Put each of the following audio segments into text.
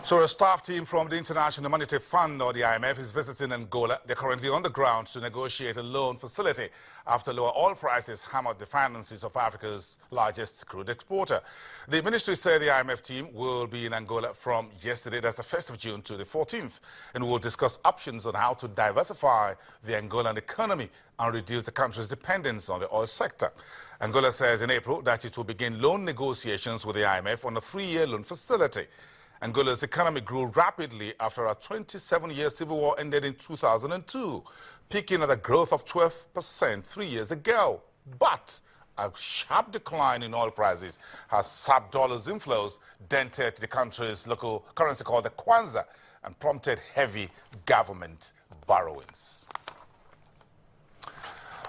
So a staff team from the International Monetary Fund, or the IMF, is visiting Angola. They're currently on the ground to negotiate a loan facility after lower oil prices hammered the finances of Africa's largest crude exporter. The ministry said the IMF team will be in Angola from yesterday, that's the 1st of June, to the 14th, and will discuss options on how to diversify the Angolan economy and reduce the country's dependence on the oil sector. Angola says in April that it will begin loan negotiations with the IMF on a 3-year loan facility. Angola's economy grew rapidly after a 27-year civil war ended in 2002, peaking at a growth of 12% 3 years ago. But a sharp decline in oil prices has sapped dollars inflows, dented the country's local currency called the Kwanza, and prompted heavy government borrowings.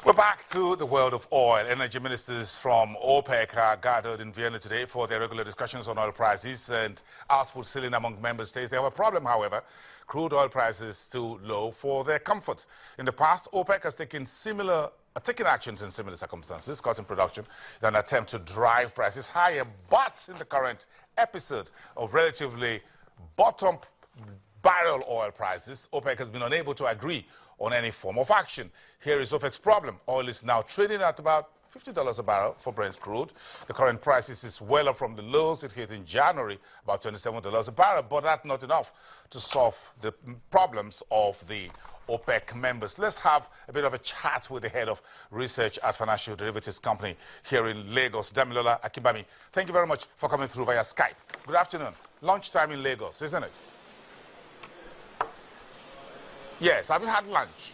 We're back to the world of oil. Energy ministers from OPEC are gathered in Vienna today for their regular discussions on oil prices and output ceiling among member states. They have a problem, however. Crude oil prices too low for their comfort. In the past, OPEC has taken actions in similar circumstances, cutting production in an attempt to drive prices higher. But in the current episode of relatively bottom barrel oil prices, OPEC has been unable to agree on any form of action. Here is OPEC's problem. Oil is now trading at about $50 a barrel for Brent crude. The current prices is well up from the lows it hit in January, about $27 a barrel, but that's not enough to solve the problems of the OPEC members. Let's have a bit of a chat with the head of research at Financial Derivatives Company here in Lagos, Damilola Akimbami. Thank you very much for coming through via Skype. Good afternoon. Lunchtime in Lagos, isn't it? Yes, have you had lunch?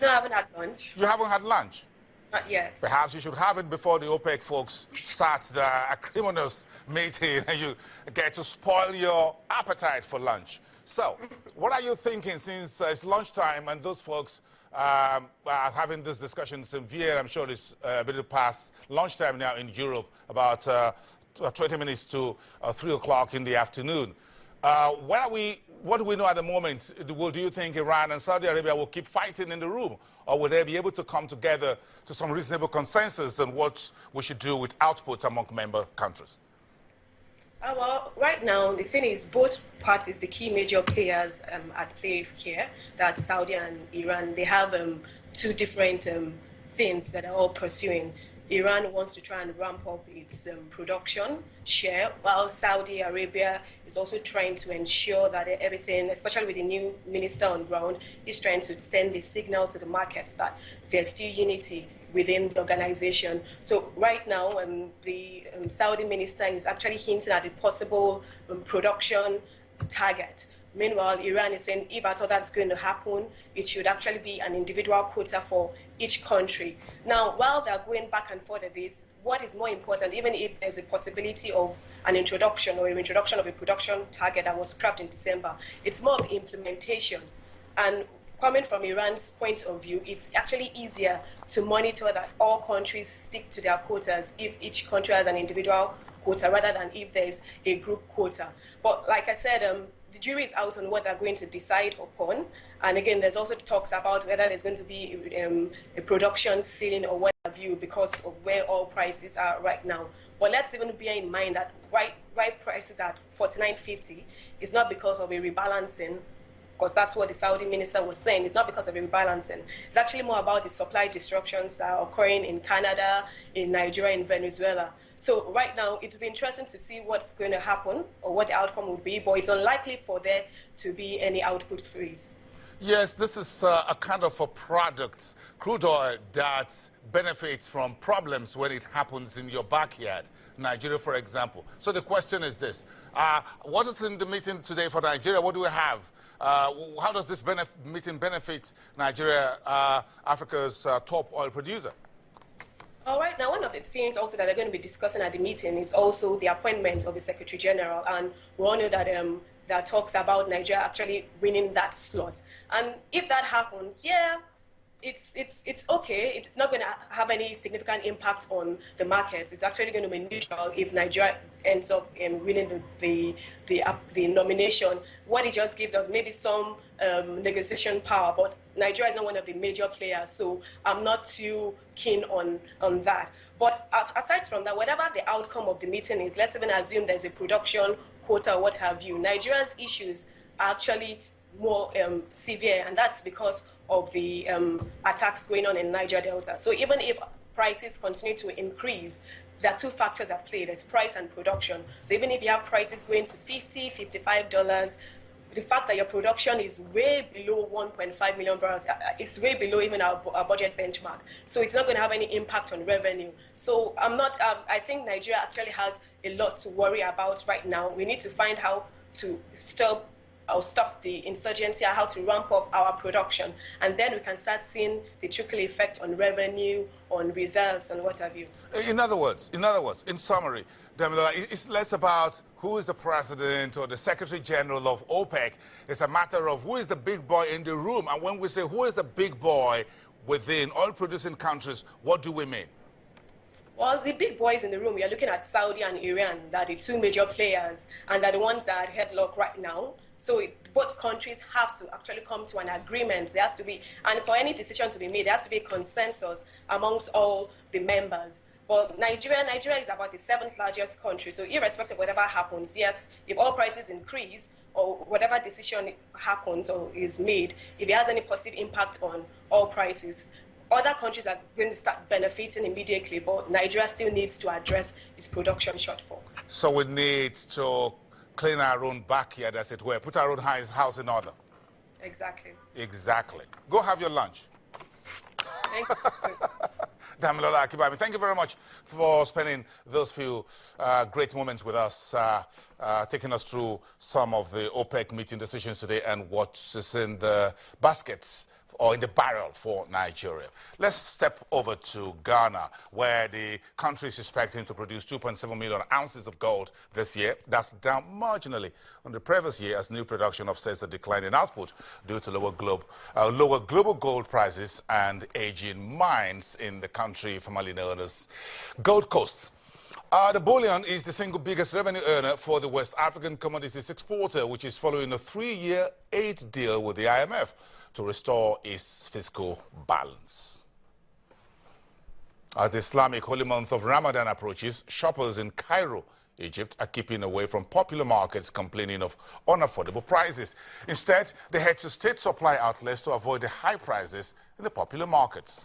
No, I haven't had lunch. You haven't had lunch? Not yet. Perhaps you should have it before the OPEC folks start the acrimonious meeting and you get to spoil your appetite for lunch. So, what are you thinking since it's lunchtime and those folks are having these discussions in Vienna? I'm sure it's a bit past lunchtime now in Europe, about 20 minutes to 3 o'clock in the afternoon. What do we know at the moment? Do you think Iran and Saudi Arabia will keep fighting in the room? Or will they be able to come together to some reasonable consensus on what we should do with output among member countries? Well, right now, the thing is both parties, the key major players at play here, that's Saudi and Iran, they have two different things that are all pursuing. Iran wants to try and ramp up its production share, while Saudi Arabia is also trying to ensure that everything, especially with the new minister on ground, is trying to send a signal to the markets that there's still unity within the organization. So right now, the Saudi minister is actually hinting at a possible production target. Meanwhile, Iran is saying if at all that's going to happen, it should actually be an individual quota for each country. Now, while they're going back and forth at this, what is more important, even if there's a possibility of an introduction or a reintroduction of a production target that was scrapped in December, it's more of implementation. And coming from Iran's point of view, it's actually easier to monitor that all countries stick to their quotas if each country has an individual quota rather than if there's a group quota. But like I said, the jury is out on what they're going to decide upon. And again, there's also talks about whether there's going to be a production ceiling or what have you because of where oil prices are right now. But let's even bear in mind that right prices at $49.50 is not because of a rebalancing, because that's what the Saudi minister was saying. It's not because of a rebalancing. It's actually more about the supply disruptions that are occurring in Canada, in Nigeria, in Venezuela. So right now, it will be interesting to see what's going to happen or what the outcome would be, but it's unlikely for there to be any output freeze. Yes, this is a kind of a product, crude oil, that benefits from problems when it happens in your backyard, Nigeria, for example. So the question is this. What is in the meeting today for Nigeria? What do we have? How does this meeting benefit Nigeria, Africa's top oil producer? All right, now one of the things also that they're going to be discussing at the meeting is also the appointment of the Secretary General. And we all know that there are talks about Nigeria actually winning that slot. And if that happens, yeah, it's okay. It's not going to have any significant impact on the markets. It's actually going to be neutral if Nigeria ends up winning the nomination. What it just gives us maybe some negotiation power, but Nigeria is not one of the major players, so I'm not too keen on that. But aside from that, whatever the outcome of the meeting is, let's even assume there's a production quota or what have you. Nigeria's issues are actually more severe, and that's because of the attacks going on in Niger Delta. So even if prices continue to increase, there are two factors at play. There's price and production. So even if you have prices going to $50, $55, the fact that your production is way below 1.5 million barrels, it's way below even our budget benchmark. So it's not going to have any impact on revenue. So I think Nigeria actually has a lot to worry about right now. We need to find how to stop the insurgency, how to ramp up our production, and then we can start seeing the trickle effect on revenue, on reserves, and what have you. In other words, in summary, Damilola, it's less about who is the president or the secretary general of OPEC. It's a matter of who is the big boy in the room. And when we say who is the big boy within oil-producing countries, what do we mean? Well, the big boys in the room, we are looking at Saudi and Iran. That are the two major players, and they're the ones that are headlocked right now. So both countries have to actually come to an agreement. There has to be, and for any decision to be made, there has to be a consensus amongst all the members. But Nigeria is about the 7th largest country. So irrespective of whatever happens, yes, if oil prices increase or whatever decision happens or is made, if it has any positive impact on oil prices, other countries are going to start benefiting immediately. But Nigeria still needs to address its production shortfall. So we need to clean our own backyard, as it were, put our own house in order. Exactly. Exactly. Go have your lunch. Thank you. Damilola Akibami, thank you very much for spending those few great moments with us, taking us through some of the OPEC meeting decisions today and what is in the baskets or in the barrel for Nigeria. Let's step over to Ghana, where the country is expecting to produce 2.7 million ounces of gold this year. That's down marginally on the previous year as new production offsets a decline in output due to lower global gold prices and aging mines in the country, formerly known as Gold Coast. The bullion is the single biggest revenue earner for the West African commodities exporter, which is following a 3-year aid deal with the IMF to restore its fiscal balance. As the Islamic holy month of Ramadan approaches, shoppers in Cairo, Egypt, are keeping away from popular markets, complaining of unaffordable prices. Instead, they head to state supply outlets to avoid the high prices in the popular markets.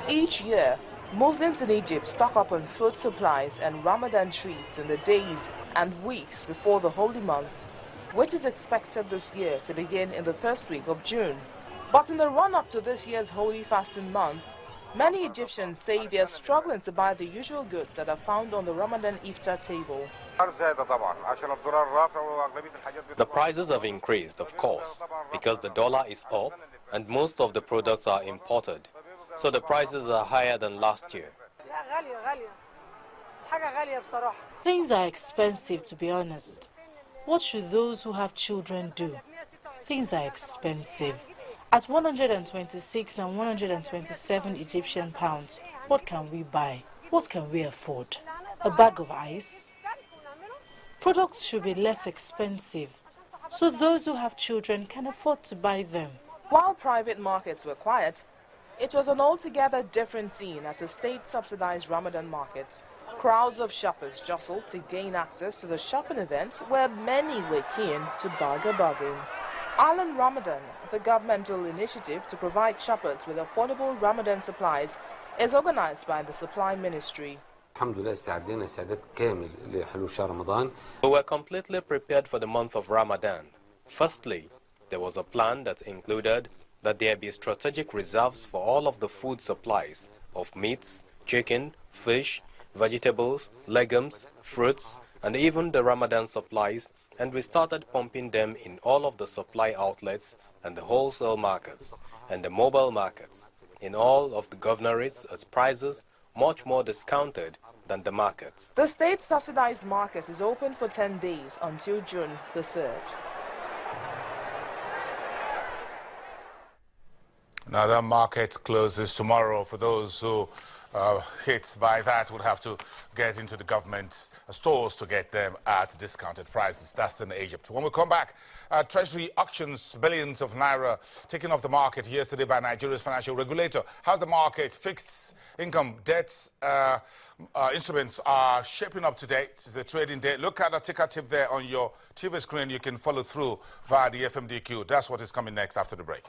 Each year, Muslims in Egypt stock up on food supplies and Ramadan treats in the days and weeks before the holy month, which is expected this year to begin in the first week of June. But in the run-up to this year's holy fasting month, many Egyptians say they are struggling to buy the usual goods that are found on the Ramadan iftar table. The prices have increased, of course, because the dollar is up and most of the products are imported. So the prices are higher than last year. Things are expensive, to be honest. What should those who have children do? Things are expensive. At 126 and 127 Egyptian pounds, what can we buy? What can we afford? A bag of ice? Products should be less expensive, so those who have children can afford to buy them. While private markets were quiet, it was an altogether different scene at a state-subsidized Ramadan market. Crowds of shoppers jostled to gain access to the shopping event where many were keen to bargain. Island Ramadan, the governmental initiative to provide shoppers with affordable Ramadan supplies, is organized by the Supply Ministry. We were completely prepared for the month of Ramadan. Firstly, there was a plan that included that there be strategic reserves for all of the food supplies of meats, chicken, fish, vegetables, legumes, fruits, and even the Ramadan supplies, and we started pumping them in all of the supply outlets and the wholesale markets and the mobile markets in all of the governorates at prices much more discounted than the markets. The state-subsidized market is open for 10 days until June the 3rd. Now, the market closes tomorrow. For those who hit by that would have to get into the government stores to get them at discounted prices. That's in Egypt. When we come back, Treasury auctions billions of naira taken off the market yesterday by Nigeria's financial regulator. How the market, fixed income, debt instruments are shaping up today. This is the trading day. Look at the ticker tip there on your TV screen. You can follow through via the FMDQ. That's what is coming next after the break.